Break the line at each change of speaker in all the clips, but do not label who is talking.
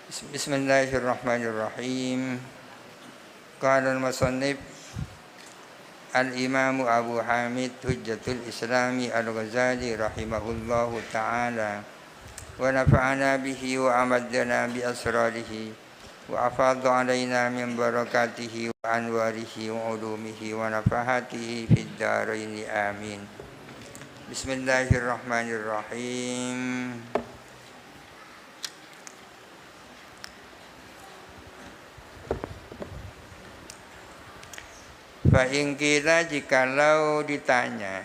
Bismillahirrahmanirrahim. Qala al-musannif al-Imam Abu Hamid Hujjatul Islami Al-Ghazali rahimahullahu ta'ala wa nafa'ana bihi wa amaddana bi asrarihi wa afadha alaina min barakatihi wa anwarihi wa ulumihi wa nafahatihi fid dharain amin. Bismillahirrahmanirrahim. Fa'ingkila jikalau ditanya,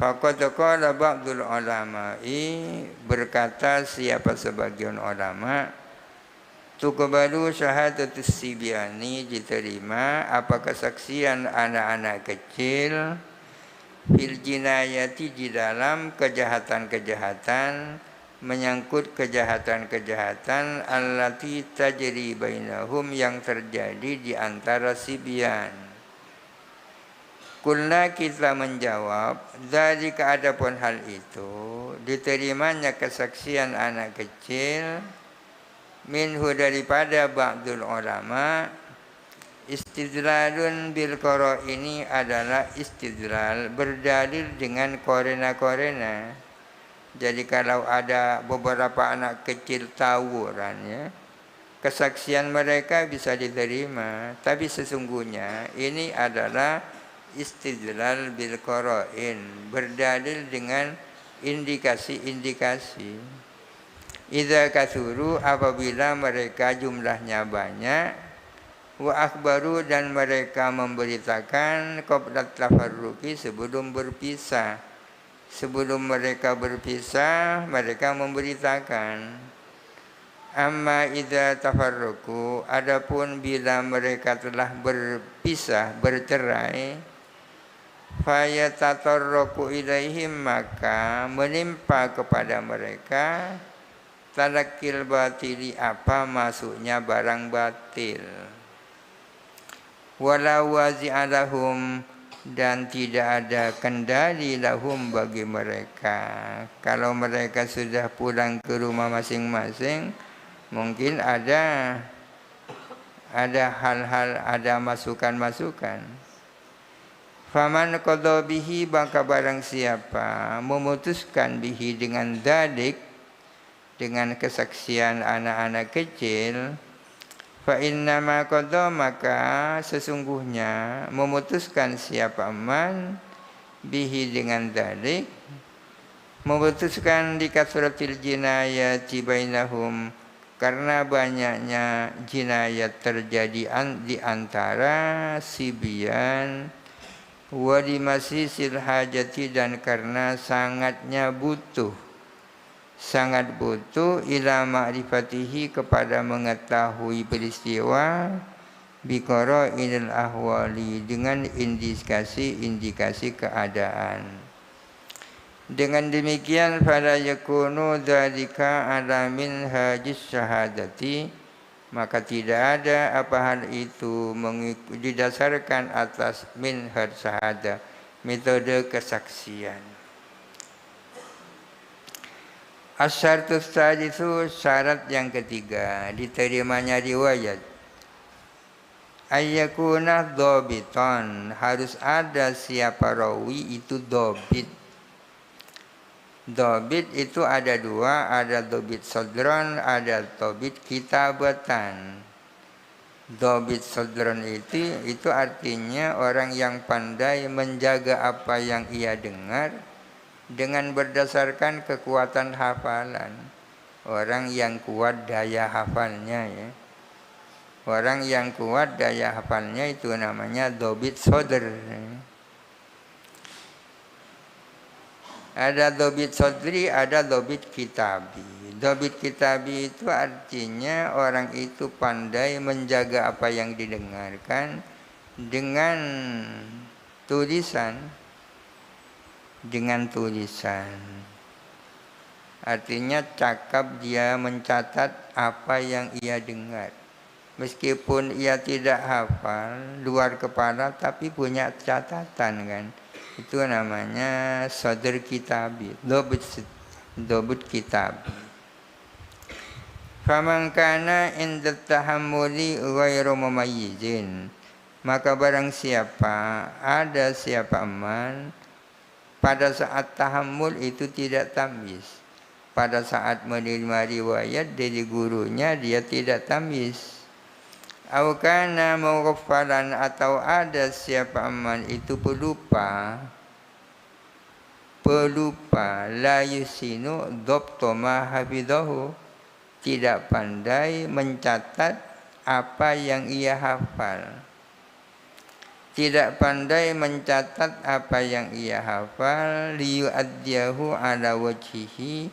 faqad qala ba'dul ulama'i, berkata siapa sebagian ulama, tuqbalu syahadatus sibyani, diterima apa kesaksian anak-anak kecil, fil jinayati, di dalam kejahatan-kejahatan, menyangkut kejahatan-kejahatan allati tajri bainahum, yang terjadi di antara sibyan. Kulna, kita menjawab, dzalika, adapun hal itu, diterimanya kesaksian anak kecil, minhu, daripada ba'dul ulama, istidlalun bil qara, ini adalah istidlal, berdalil dengan korena-korena. Jadi kalau ada beberapa anak kecil tawuran, ya, kesaksian mereka bisa diterima, tapi sesungguhnya ini adalah istidlal bil qara'in, berdalil dengan indikasi-indikasi. Idza katsuru, apabila mereka jumlahnya banyak, wa akhbaru, dan mereka memberitakan, qabla tafarruqi, sebelum berpisah. Sebelum mereka berpisah, mereka memberitakan. Amma idza tafarruqu, adapun bila mereka telah berpisah, bercerai, fayatatarraqu ilaihim, maka menimpa kepada mereka talakil batili, apa masuknya barang batil, wala wazi'alahum, dan tidak ada kendali lahum, bagi mereka. Kalau mereka sudah pulang ke rumah masing-masing, mungkin ada hal-hal, ada masukan-masukan. Faman qadha bihi, maka barang siapa memutuskan bihi, dengan dzalik, dengan kesaksian anak-anak kecil, fa innama qadha, maka sesungguhnya memutuskan siapa man bihi, dengan dzalik, memutuskan di kasratil jinayati bainahum, karena banyaknya jinayat terjadi di antara sibyan, wa limasisil hajati, dan karena sangatnya butuh ila ma'rifatihi, kepada mengetahui peristiwa, biqara inil ahwali, dengan indikasi keadaan. Dengan demikian, fala yakunu dzalika ala minhajis syahadati, maka tidak ada apa hal itu didasarkan atas minhaj syahadah, metode kesaksian. Asyartus sadisu, syarat yang ketiga diterimanya riwayat, ayyakuna dhabitan, harus ada siapa rawi itu dhabit. Dhabit itu ada dua, ada dhabit sadran, ada dhabit kitabatan. Dhabit sadran itu artinya orang yang pandai menjaga apa yang ia dengar dengan berdasarkan kekuatan hafalan. Orang yang kuat daya hafalnya, ya. Orang yang kuat daya hafalnya itu namanya dhabit sadr. Ada dhabit sadri, ada dhabit kitabi. Dhabit kitabi itu artinya orang itu pandai menjaga apa yang didengarkan dengan tulisan. Artinya cakap, dia mencatat apa yang ia dengar. Meskipun ia tidak hafal luar kepala, tapi punya catatan, kan. Itu namanya sadr kitabi, dhabit kitabi. Faman kana inda tahammuli ghairu mumayyizin, maka barang siapa ada siapa aman pada saat tahammul itu tidak tamyiz, pada saat menerima riwayat dari gurunya dia tidak tamyiz. Au kana mughaffalan, atau ada siapa aman itu pelupa la yusinu dhabta ma hafidahu, tidak pandai mencatat apa yang ia hafal. Tidak pandai mencatat apa yang ia hafal, liyu'addiyahu ala wajhihi,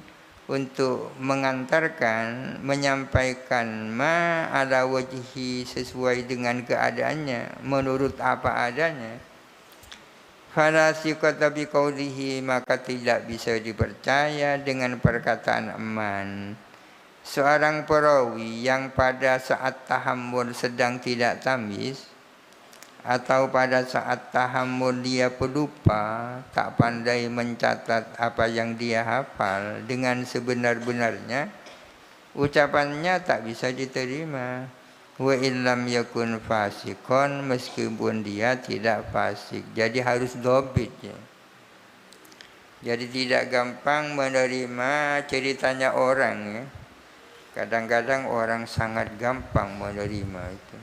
untuk mengantarkan, menyampaikan ma ala wajhihi, sesuai dengan keadaannya, menurut apa adanya. Fala siqata biqaulihi, maka tidak bisa dipercaya dengan perkataan aman. Seorang perawi yang pada saat tahammul sedang tidak tamyiz, atau pada saat tahammul dia pelupa, tak pandai mencatat apa yang dia hafal dengan sebenar-benarnya, ucapannya tak bisa diterima. Wa illam yakun fasikon, meskipun dia tidak fasik. Jadi harus dobit ya. Jadi tidak gampang menerima ceritanya orang ya. Kadang-kadang orang sangat gampang menerima itu.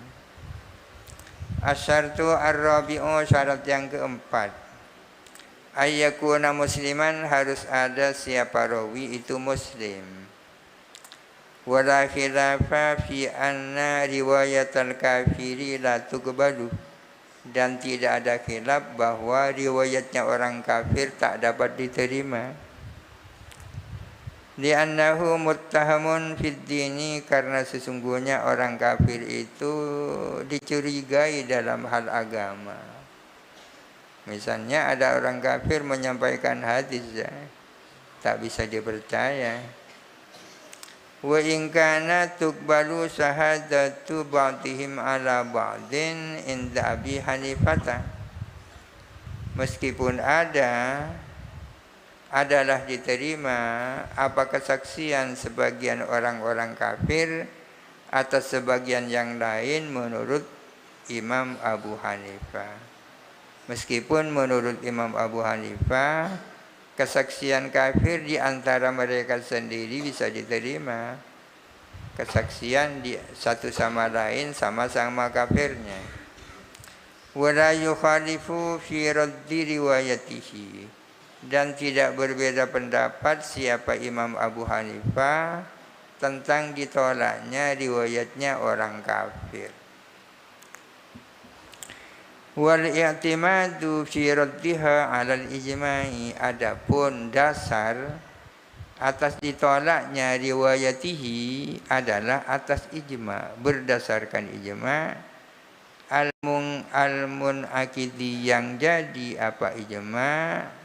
Asyartu ar-rabi'u, syarat yang keempat. Ayyakuna musliman, harus ada siapa rawi itu muslim. Wala khilafa fi anna riwayatal kafiri la tuqbalu, dan tidak ada khilaf bahwa riwayatnya orang kafir tak dapat diterima. Li'annahu muttahamun fid dini, karena sesungguhnya orang kafir itu dicurigai dalam hal agama. Misalnya ada orang kafir menyampaikan hadis ya, tak bisa dipercaya. Wa in kana tuqbalu syahadatu ba'dihim ala ba'din inda Abi Hanifah, meskipun adalah diterima apa kesaksian sebagian orang-orang kafir atas sebagian yang lain menurut Imam Abu Hanifah. Meskipun menurut Imam Abu Hanifah kesaksian kafir di antara mereka sendiri bisa diterima. Kesaksian di satu sama lain sama-sama kafirnya. Wala yukhalifu fi raddi riwayatihi, dan tidak berbeda pendapat siapa Imam Abu Hanifah tentang ditolaknya riwayatnya orang kafir. Wal i'timadu fi raddiha 'alal ijma'i, adapun dasar atas ditolaknya riwayatihi adalah atas ijma', berdasarkan ijma'. Almun akidi, yang jadi apa ijma',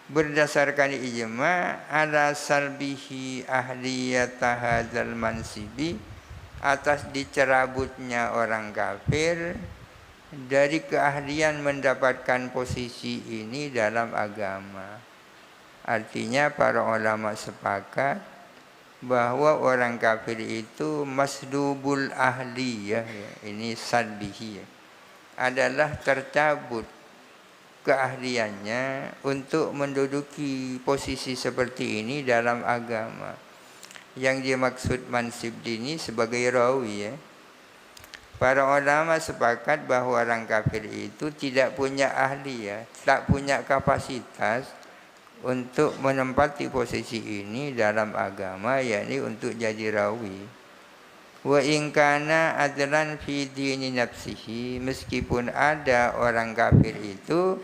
berdasarkan ijma' ala salbihi ahliyata hadzal mansibi, atas dicerabutnya orang kafir dari keahlian mendapatkan posisi ini dalam agama. Artinya para ulama sepakat bahwa orang kafir itu masdubul ahliyah ya, ini salbihi ya, adalah tercabut keahliannya untuk menduduki posisi seperti ini dalam agama. Yang dimaksud mansib ini sebagai rawi ya. Para ulama sepakat bahwa orang kafir itu tidak punya ahli ya, tak punya kapasitas untuk menempati posisi ini dalam agama, yakni untuk jadi rawi. Wa in kana adlan fi dini nafsihi, meskipun ada orang kafir itu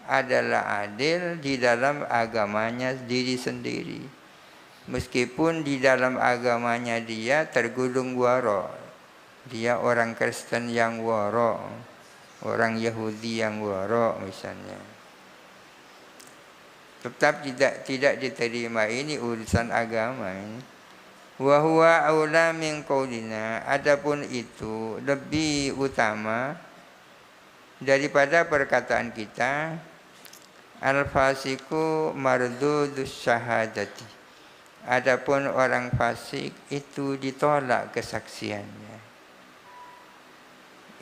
adalah adil di dalam agamanya diri sendiri, meskipun di dalam agamanya dia tergolong waro, dia orang Kristen yang waro, orang Yahudi yang waro misalnya, tetap tidak diterima. Ini urusan agama ini. Wa huwa aula min qaulina, adapun itu lebih utama daripada perkataan kita. Al-fasiku mardudus syahadati, Adapun orang fasik itu ditolak kesaksiannya.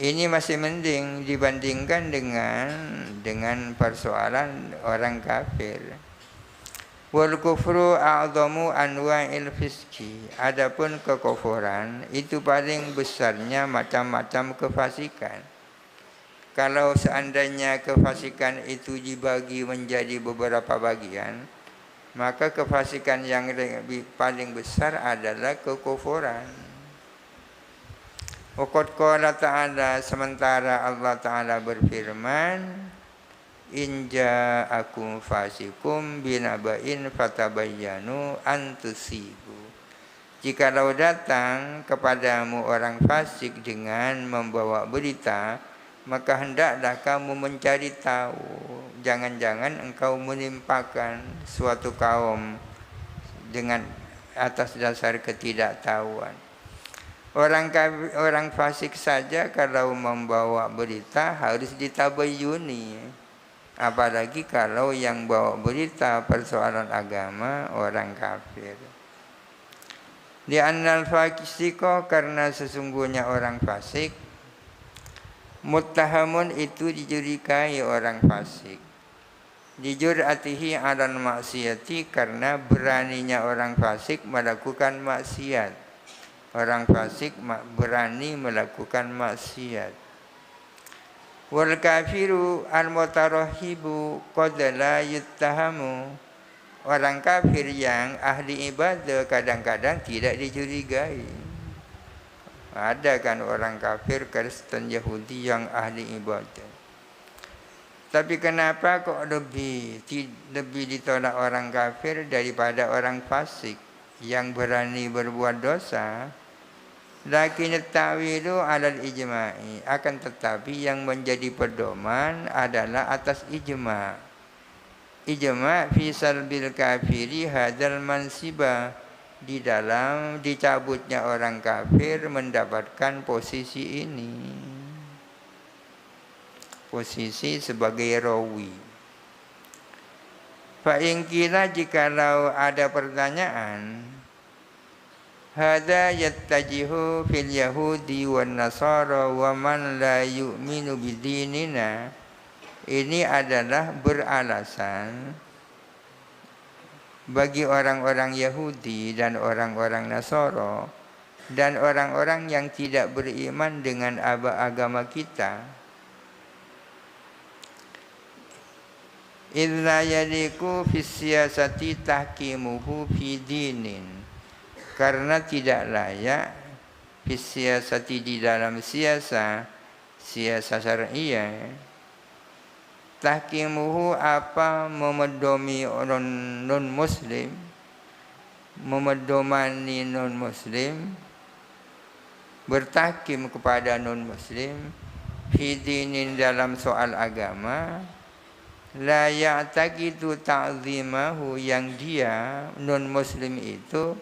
Ini masih mending dibandingkan dengan persoalan orang kafir. Wal kufru a'dhamu anwa'il fiski. Adapun kekufuran itu paling besarnya macam-macam kefasikan. Kalau seandainya kefasikan itu dibagi menjadi beberapa bagian, maka kefasikan yang paling besar adalah kekufuran. Waqad qala ta'ala, sementara Allah Ta'ala berfirman, in ja'akum fasikum binaba'in fatabayyanu an tusibu. Jikalau datang kepadamu orang fasik dengan membawa berita, maka hendaklah kamu mencari tahu. Jangan-jangan engkau menimpakan suatu kaum dengan atas dasar ketidaktahuan. Orang fasik saja kalau membawa berita harus ditabayyuni. Apalagi kalau yang bawa berita persoalan agama orang kafir. Di annal fasiko, karena sesungguhnya orang fasik, muttahamun itu dijurikai orang fasik. Dijur'atihi alal maksiyati, karena beraninya orang fasik melakukan maksiat. Orang fasik berani melakukan maksiat. Wal kafiru al-mutarahibu qad la yuttahamu. Orang kafir yang ahli ibadah kadang-kadang tidak dicurigai. Ada kan orang kafir Kristen Yahudi yang ahli ibadah. Tapi kenapa kok lebih ditolak orang kafir daripada orang fasik yang berani berbuat dosa? Lakin ta'wilu alal ijma'i, akan tetapi yang menjadi pedoman adalah atas ijma'. Ijma' fi salbil kafiri hadzal mansiba, di dalam dicabutnya orang kafir mendapatkan posisi ini, posisi sebagai rawi. Fa in qila, jikalau ada pertanyaan, hadza yattajihu fil yahudi wan nasara wa man la yu'minu bidinina. Ini adalah beralasan bagi orang-orang Yahudi dan orang-orang Nasara dan orang-orang yang tidak beriman dengan agama kita. Illa yaliku fis siyasati tahkimuhu fi dinin, karena tidak layak fis siyasati, di dalam siasa syariah, tahkimuhu apa memedomi non muslim, memedomani non muslim, bertahkim kepada non muslim fi dinin, dalam soal agama, la ya'taqidu ta'zimahu, yang dia non muslim itu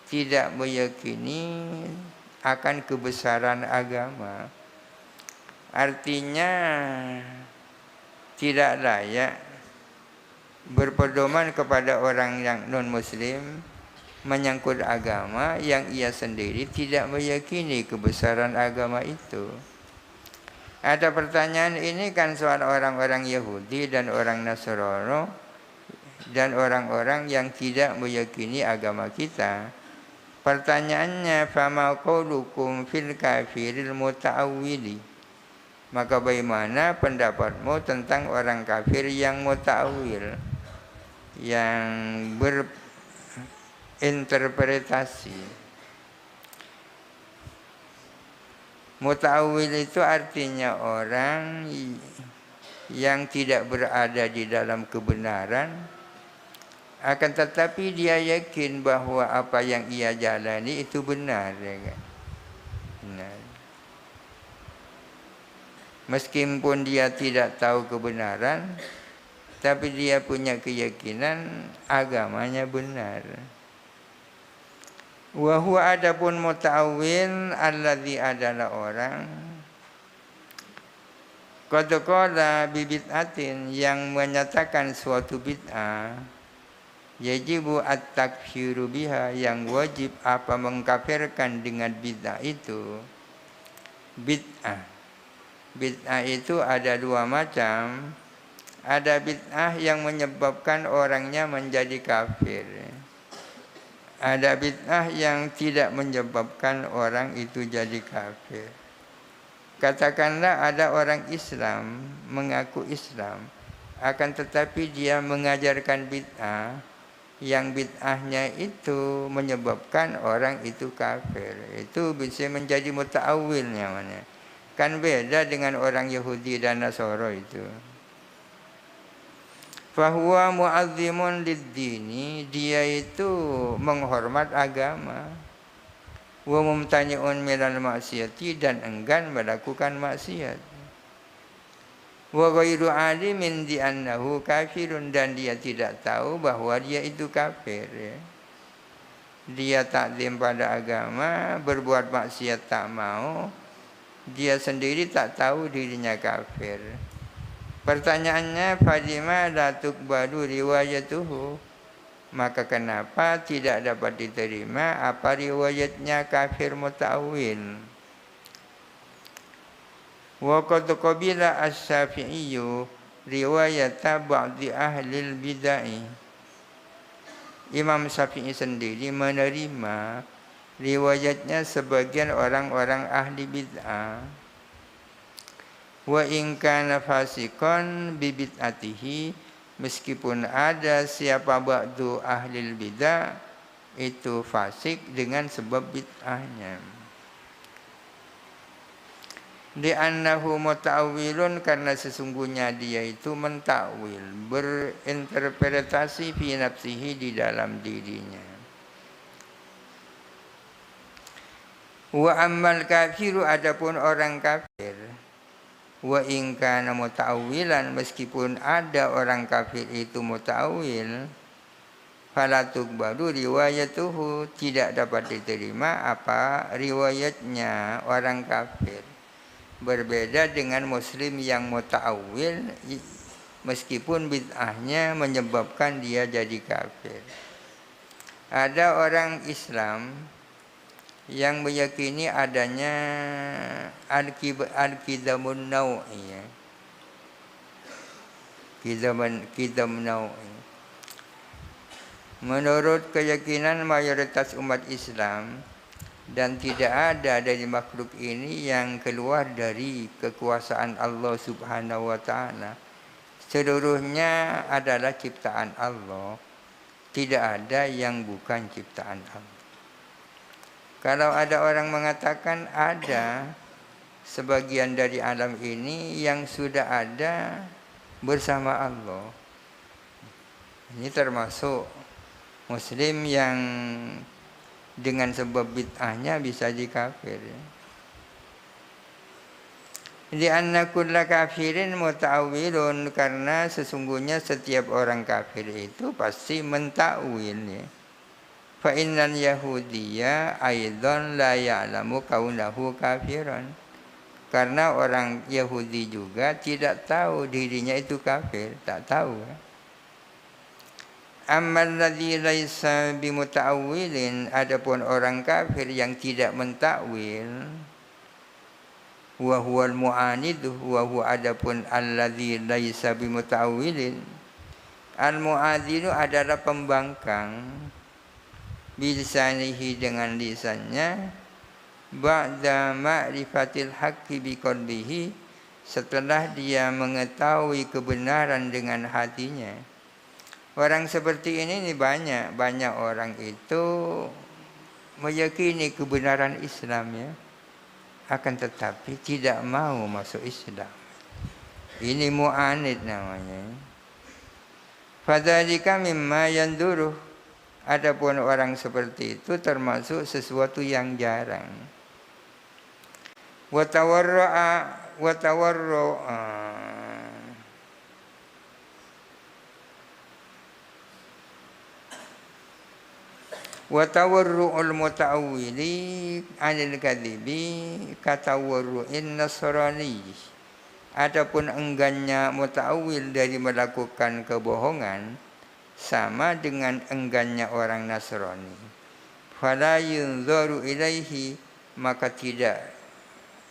tidak meyakini akan kebesaran agama. Artinya tidak layak berpedoman kepada orang yang non-muslim menyangkut agama yang ia sendiri tidak meyakini kebesaran agama itu. Ada pertanyaan ini kan soal orang-orang Yahudi dan orang Nasrani dan orang-orang yang tidak meyakini agama kita. Pertanyaannya, fama qaulukum fil kafiril muta'awwili, maka bagaimana pendapatmu tentang orang kafir yang muta'awil, yang berinterpretasi. Muta'awil itu artinya orang yang tidak berada di dalam kebenaran, akan tetapi dia yakin bahwa apa yang ia jalani itu benar, ya kan? Benar. Meskipun dia tidak tahu kebenaran, tapi dia punya keyakinan agamanya benar. Wa huwa, adapun muta'awwil, alladzi adalah orang qad qala bi bid'atin, yang menyatakan suatu bid'ah, yajibu at-takfiru biha, yang wajib apa mengkafirkan dengan bid'ah itu. Bid'ah itu ada dua macam. Ada bid'ah yang menyebabkan orangnya menjadi kafir. Ada bid'ah yang tidak menyebabkan orang itu jadi kafir. Katakanlah ada orang Islam mengaku Islam, akan tetapi dia mengajarkan bid'ah, yang bid'ahnya itu menyebabkan orang itu kafir. Itu bisa menjadi muta'awil namanya. Kan beda dengan orang Yahudi dan Nasara itu. Fahuwa mu'azzimun lid-dini, dia itu menghormat agama. Wa mumtani'un minal maksiyati, dan enggan melakukan maksiat. Wa ghairu alimin di annahu kafirun, dan dia tidak tahu bahwa dia itu kafir. Dia takzim pada agama, berbuat maksiat tak mau. Dia sendiri tak tahu dirinya kafir. Pertanyaannya, fadima la tuqbalu riwayatuhu, maka kenapa tidak dapat diterima apa riwayatnya kafir muta'awil? Wa qad qabila asy-Syafi'iyyu riwayata ba'di ahli bid'ah. Imam Syafi'i sendiri menerima riwayatnya sebagian orang-orang ahli bid'ah. Wa in kana fasiqan bi bid'atihi, meskipun ada siapa ba'du ahli bid'ah itu fasik dengan sebab bid'ahnya. Li'annahu muta'awwilun, karena sesungguhnya dia itu mentakwil, berinterpretasi fi nafsihi, di dalam dirinya. Wa ammal kafiru, adapun orang kafir, wa in kana muta'awwilan, meskipun ada orang kafir itu muta'awwil, fala tuqbalu riwayatuhu, tidak dapat diterima apa riwayatnya orang kafir. Berbeda dengan muslim yang muta'awwil, meskipun bid'ahnya menyebabkan dia jadi kafir. Ada orang Islam yang meyakini adanya al-qidamun naw'i, qidam naw'i. Menurut keyakinan mayoritas umat Islam, dan tidak ada dari makhluk ini yang keluar dari kekuasaan Allah Subhanahu wa ta'ala. Seluruhnya adalah ciptaan Allah. Tidak ada yang bukan ciptaan Allah. Kalau ada orang mengatakan ada sebagian dari alam ini yang sudah ada bersama Allah, ini termasuk muslim yang dengan sebab bid'ahnya bisa dikafir. Li'anna kulla kafirin muta'awwilun, karena sesungguhnya setiap orang kafir itu pasti mentakwil, ya. Fa innal yahudiyya aidan la ya'lamu kaunahu kafiran, karena orang Yahudi juga tidak tahu dirinya itu kafir, tak tahu. Ammal ladzi laisa bimuta'awwilin, adapun orang kafir yang tidak mentakwil, wa huwal mu'anid, wa huwa adapun alladzi laisa bimuta'awwilin, al-mu'adzinu adalah pembangkang, bilisanihi dengan lisannya, ba'da ma'rifatil haqqi biqalbihi, setelah dia mengetahui kebenaran dengan hatinya. Orang seperti ini banyak orang itu meyakini kebenaran Islam, ya, akan tetapi tidak mau masuk Islam. Ini mu'anid namanya. Fadzalika mimma yanduruh, adapun orang seperti itu termasuk sesuatu yang jarang. Wa tawarru'ul muta'awwili 'anil kadhibi katawarru'in nasrani. Adapun enggannya muta'awwil dari melakukan kebohongan sama dengan enggannya orang Nasrani. Fala yunzaru ilaihi, maka tidak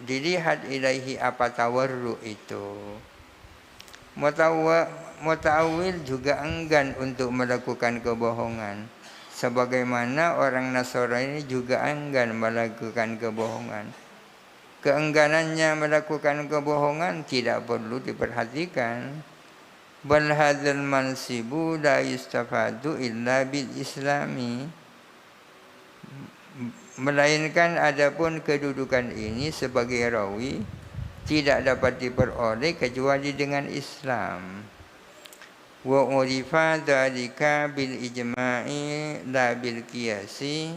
dilihat ilaihi apa tawarru itu. Muta'awil juga enggan untuk melakukan kebohongan. Sebagaimana orang Nasrani juga enggan melakukan kebohongan. Keengganannya melakukan kebohongan tidak perlu diperhatikan. Bal hadzal mansibu la yustafadu illa bil islami. Melainkan adapun kedudukan ini sebagai rawi tidak dapat diperoleh kecuali dengan Islam. Wa urifa dzalika bil ijma'i la bil qiyasi.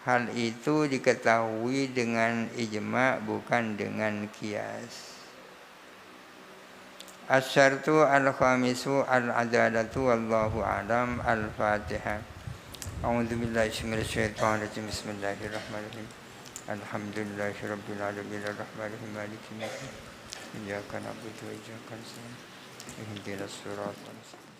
Hal itu diketahui dengan ijma' bukan dengan qiyas. Asyartu al-khamisu al-adalatu wallahu alam. Al-Fatihah. A'udzubillahi minasyaitonirrajim. Bismillahirrahmanirrahim. Alhamdulillahirabbil alamin arrahmanirrahim maliki yaumiddin. Iyyaka na'budu wa iyyaka nasta'in. Ihdinas siratal mustaqim.